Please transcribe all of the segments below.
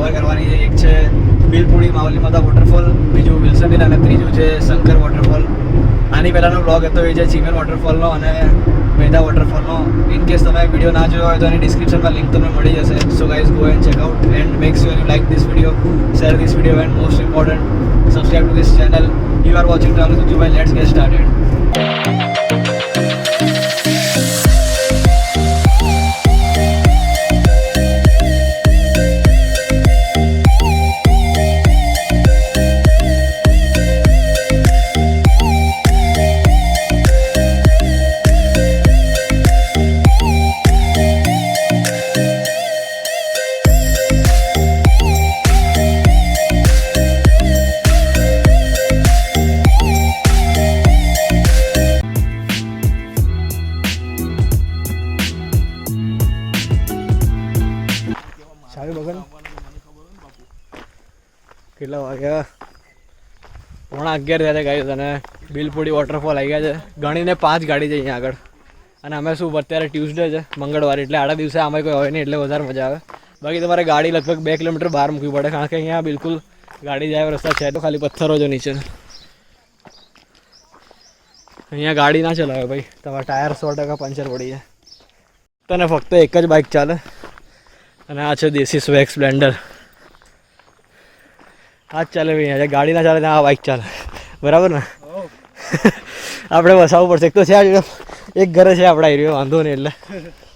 Cover કરવાની છે. એક છે બિલપુડી માવલી માતા વોટરફોલ, બીજું વિલ્સન હિલ અને ત્રીજું છે શંકર વોટરફોલ. આની પહેલાંનો બ્લોગ હતો એ છે ચીમેર વોટરફોલનો અને મેદા વોટરફોલનો. ઇન કેસ તમે વિડીયો ના જોયો હોય તો એની ડિસ્ક્રિપ્શનમાં લિંક તમને મળી જશે. So guys go and check out and make sure you like this video, share this video and most important subscribe two this channel. You are watching travel with Dubai. Let's gate started. કેટલા વાગ્યા? 11:30 થયા guys અને Bilpudi waterfall આવી ગયા છે. ગણીને 5 ગાડી છે અહીંયા આગળ. અને અમે શું અત્યારે ટ્યુઝડે છે, મંગળવાર, એટલે આડા દિવસે આમાં કોઈ હોય નહીં એટલે વધારે મજા આવે. બાકી તમારે ગાડી લગભગ 2 કિલોમીટર બહાર મૂકવી પડે, કારણ કે અહીંયા બિલકુલ ગાડી જાય રસ્તા છે તો ખાલી પથ્થરો છે નીચે. અહીંયા ગાડી ના ચલાવે ભાઈ, તમારા ટાયર 100% પંચર પડી જાય. તને ફક્ત એક જ બાઇક ચાલે અને આ છે દેશી સ્વેગ સ્પ્લેન્ડર. આ જ ચાલે ભાઈ, ગાડી ના ચાલે ત્યાં આ બાઇક ચાલે, બરાબર ને? આપણે વસાવવું પડશે. એક તો છે એક ઘરે છે આપણા એરિયો, વાંધો નહીં. એટલે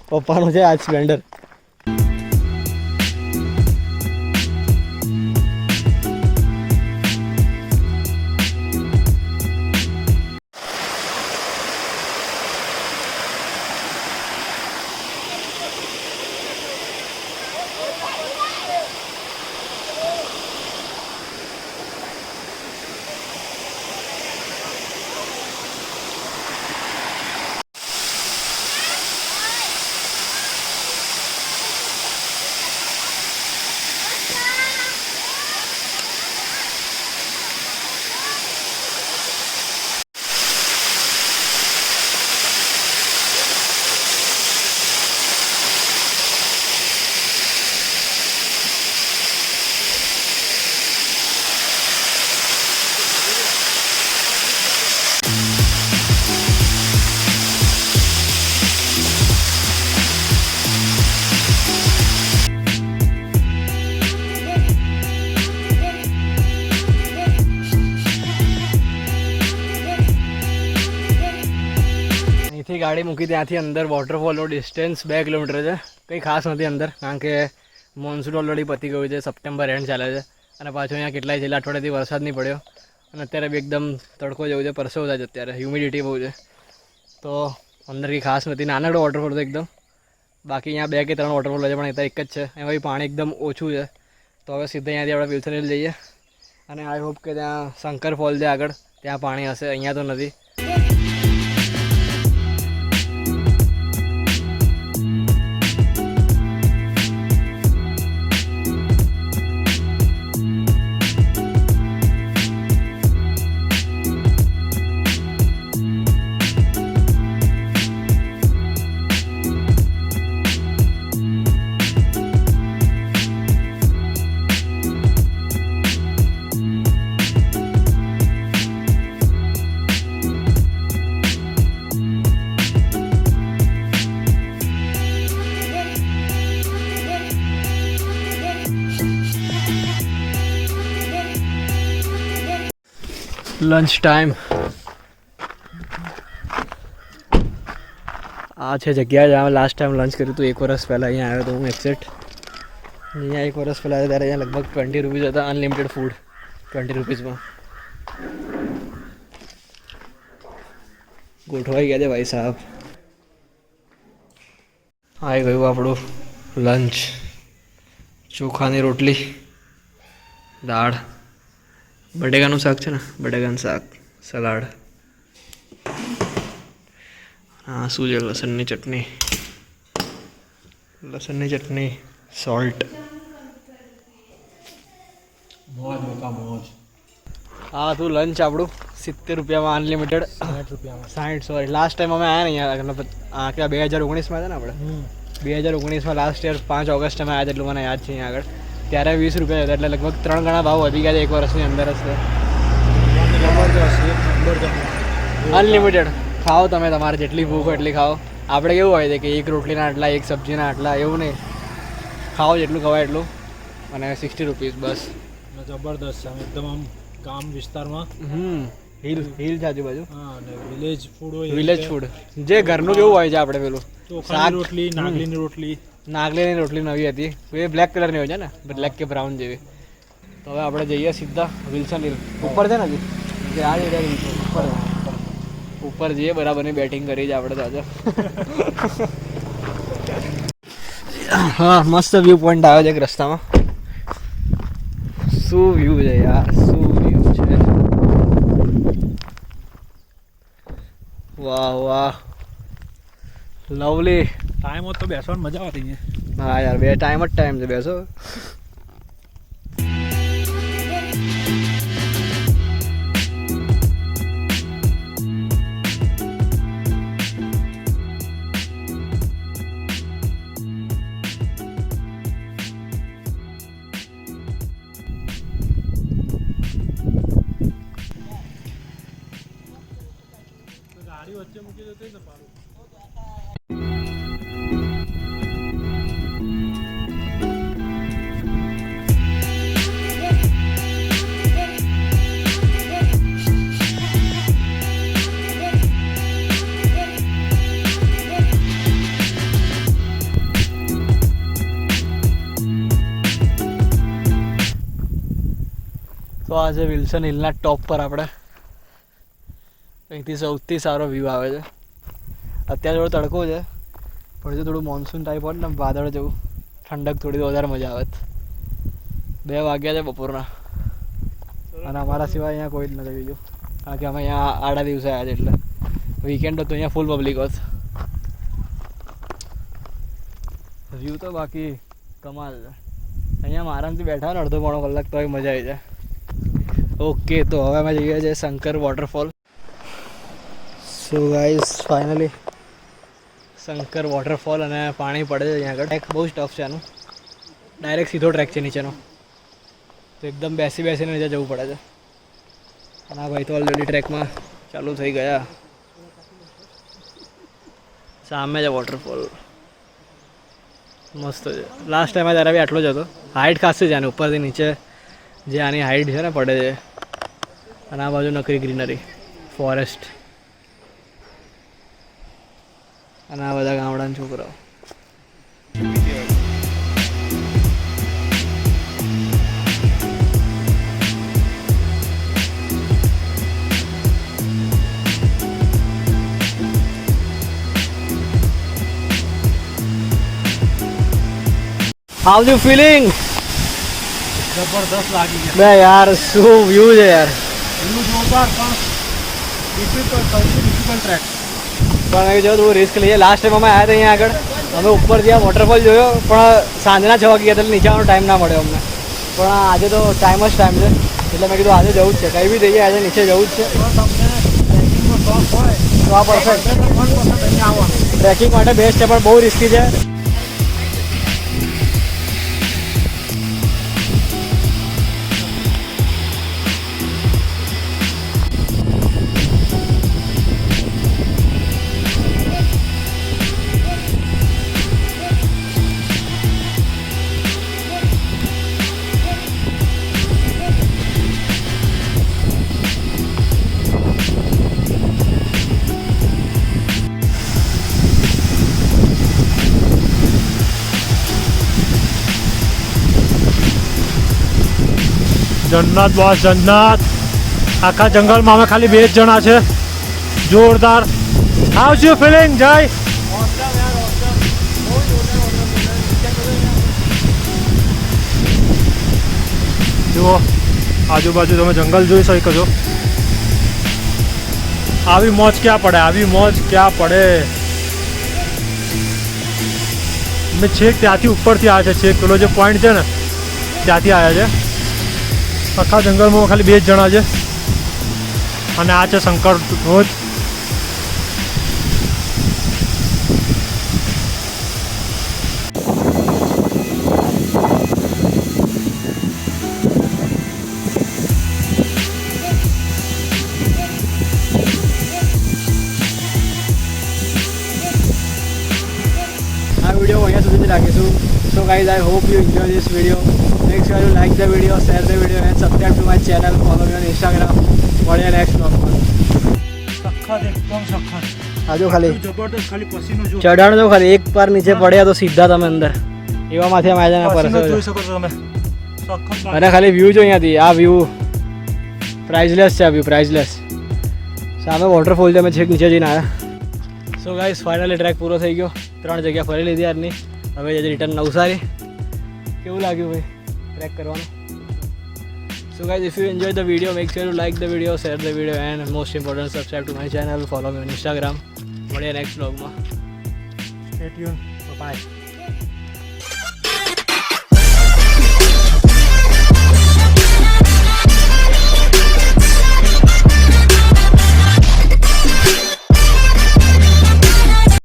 પપ્પાનું છે આ જ સ્પ્લેન્ડર. અહીંથી ગાડી મૂકી ત્યાંથી અંદર વોટરફોલનો ડિસ્ટન્સ 2 કિલોમીટર છે. કંઈ ખાસ નથી અંદર, કારણ કે મોન્સૂન ઓલરેડી પતી ગયું છે, સપ્ટેમ્બર એન્ડ ચાલે છે. અને પાછો અહીંયા કેટલાય છેલ્લા અઠવાડિયાથી વરસાદ નહીં પડ્યો અને અત્યારે બી એકદમ તડકો જેવું છે, પરસેવો થાય છે અત્યારે, હ્યુમિડિટી બહુ છે. તો અંદર કંઈ ખાસ નથી, નાનકડો વોટરફોલ તો એકદમ. બાકી અહીંયા 2 કે 3 વોટરફોલ છે પણ એક જ છે, એમાં પાણી એકદમ ઓછું છે. તો હવે સીધા અહીંયાથી આપણે વિલ્સન હિલ જઈએ અને આઈ હોપ કે ત્યાં શંકર ફોલ છે આગળ, ત્યાં પાણી હશે, અહીંયા તો નથી. Lunch time. આ છે જગ્યા જ્યાં લાસ્ટ ટાઈમ લંચ કર્યું હતું 1 વર્ષ પહેલાં. અહીંયા આવ્યો હતો હું એક્ઝેક્ટ. અહીંયા 1 વર્ષ પહેલાં ત્યારે અહીંયા લગભગ 20 રૂપીઝ હતા, અનલિમિટેડ ફૂડ 20 રૂપીઝમાં. ગોઠવાઈ ગયા છે ભાઈ સાહેબ. આવી ગયું આપણું લંચ. ચોખાની રોટલી, દાળ, બટેકાનું શાક છે ને, બટેકાનું શાક, સલાડ. હા શું છે, લસણની ચટણી, સોલ્ટ. મોજ. હા હતું લંચ આપણું 70 રૂપિયામાં અનલિમિટેડ. 60 સોરી. લાસ્ટ ટાઈમ અમે આવ્યા ને અહીંયા કેટલા 2019માં હતા ને આપણે, 2019માં લાસ્ટ યર 5 ઓગસ્ટ અમે આવ્યા, એટલું મને યાદ છે. અહીંયા આગળ ત્યારે 20 રૂપિયા હતા, એટલે લગભગ 3 ગણા ભાવ વધી ગયા છે 1 વર્ષની અંદર જ. અનલિમિટેડ ખાઓ તમે, તમારે જેટલી ભૂખ હોય એટલી ખાઓ. આપણે કેવું હોય છે કે એક રોટલીના આટલા, એક સબ્જીના આટલા, એવું નહીં. ખાઓ જેટલું ખવાય એટલું, અને 60 રૂપીસ બસ. જબરદસ્ત છે એકદમ, આમ ગામ વિસ્તારમાં. હિલ છે આજુબાજુ. હા, અને વિલેજ ફૂડ હોય, વિલેજ ફૂડ જે ઘરનું કેવું હોય છે. આપણે પેલું શાક રોટલી, નાગલીની રોટલી. નાગલીની રોટલી નવી હતી, એ બ્લેક કલરની હોય છે ને, બ્લેક કે બ્રાઉન જેવી. તો હવે આપણે જઈએ સીધા વિલ્સન હિલ ઉપર છે ને, હજી જે આ ઉપર ઉપર જઈએ, બરાબરની બેટિંગ કરી છે આપણે તો આજે. હા, મસ્ત વ્યૂ પોઈન્ટ આવે છે એક રસ્તામાં. શું વ્યૂ છે યાર, શું વ્યૂ છે. વાહ વાહ, લવલી. ટાઈમ હોત તો બેસવાની મજા આવતી છે. હા યાર, બે ટાઈમ જ ટાઈમ છે, બેસો. ગાડી વચ્ચે મૂકી દેતો ને પાડું. તો આજે વિલ્સન હિલના ટોપ પર આપણે અહીંથી સૌથી સારો વ્યૂ આવે છે. અત્યારે થોડો તડકો છે, પણ જો થોડું મોન્સૂન ટાઈપ હોય ને, વાદળ જેવું, ઠંડક થોડી વધારે મજા આવે. 2 વાગ્યા છે બપોરના, અને અમારા સિવાય અહીંયા કોઈ જ નથી બીજું, કારણ કે અમે અહીંયા આડા દિવસે આવ્યા છે, એટલે વીકેન્ડ તો અહીંયા ફૂલ પબ્લિક હોત. વ્યૂ તો બાકી કમાલ છે. અહીંયા આરામથી બેઠા ને અડધો પોણો કલાક તો મજા આવી જાય. ઓકે, તો હવે અમે જઈએ છીએ Shankar waterfall. So guys, finally Shankar waterfall, અને પાણી પડે છે અહીંયા આગળ. ટ્રેક બહુ જ ટફ છે આનું, ડાયરેક્ટ સીધો ટ્રેક છે નીચેનો, તો એકદમ બેસીને નીચે જવું પડે છે. અને આ ભાઈ તો ઓલરેડી ટ્રેકમાં ચાલુ થઈ ગયા. સામે છે વોટરફોલ, મસ્ત છે. લાસ્ટ ટાઈમ ત્યારે બી આટલો જ હતો. હાઇટ ખાસી છે આની, ઉપરથી નીચે જે આની હાઇટ છે ને પડે છે. અને આ બાજુ નકરી ગ્રીનરી, ફોરેસ્ટ, અને આ બધા ગામડાના છોકરાઓ. How you feeling? જબરદસ્ત લાગી ગયા બે યાર, શું વ્યૂ છે યાર. એનું જોરદાર, પણ સૌથી ડિફિકલ્ટ ટ્રેક. પણ જો થોડું રિસ્ક લઈએ. લાસ્ટ ટાઈમ અમે આવ્યા હતા અહીંયા આગળ, અમે ઉપર જ્યાં વોટરફોલ જોયો, પણ સાંજના 6 વાગ્યા એટલે નીચે આવવાનો ટાઈમ ના મળ્યો અમને. પણ આજે તો ટાઈમ જ ટાઈમ છે, એટલે મેં કીધું આજે જવું જ છે, કંઈ બી જઈએ આજે નીચે જવું જ છે. તમને ટ્રેકિંગનો શોખ હોય તો આ પરફેક્ટ. અહીંયા આવવાનું. ટ્રેકિંગ માટે બેસ્ટ છે, પણ બહુ રિસ્કી છે. જન્નત બોસ, જન્નત. આખા જંગલમાં અમે ખાલી 2 જ જણા છે. જોરદાર. હાઉ યુ ફીલિંગ જય? જુઓ આજુબાજુ તમે જંગલ જોઈ શકો છો. આવી મોજ ક્યાં પડે, આવી મોજ ક્યાં પડે. અમે છેક ત્યાંથી ઉપરથી આવ્યા છે, છેક પેલો જે પોઈન્ટ છે ને ત્યાંથી આવ્યા છે. આખા જંગલમાં ખાલી 2 જ જણા છે, અને આ છે શંકર ધોધ. guys, I hope you enjoy this video. Make sure you like the video, share the video and subscribe to my channel. Follow me on Instagram. મળીએ next vlog માં. સખત એકદમ સખત આજો ખાલી જબરદસ્ત ખાલી પસીનો જો ચઢાણ તો ખાલી એક પાર નીચે પડ્યા તો સીધા તમે અંદર એવામાંથી આમ આવ્યા પસીનો જોઈ પરસો શકો છો તમે સખત અને ખાલી વ્યૂ જો અહીંયાથી આ વ્યૂ પ્રાઇઝલેસ છે આ વ્યૂ પ્રાઇઝલેસ સામે વોટરફોલ છે અમે છેક નીચે જઈને આવ્યા સો ગાઈસ ફાઇનલી ટ્રેક પૂરો થઈ ગયો 3 જગ્યા ફરી લીધી આજની હવે જજે રિટર્ન નવસારી કેવું લાગ્યું ભાઈ ટ્રેક કરવાનું so guys if you enjoy the video make sure you like the video share the video and most important subscribe to my channel follow me on Instagram મળીએ નેક્સ્ટ બ્લોગમાં સ્ટે ટ્યુન બાય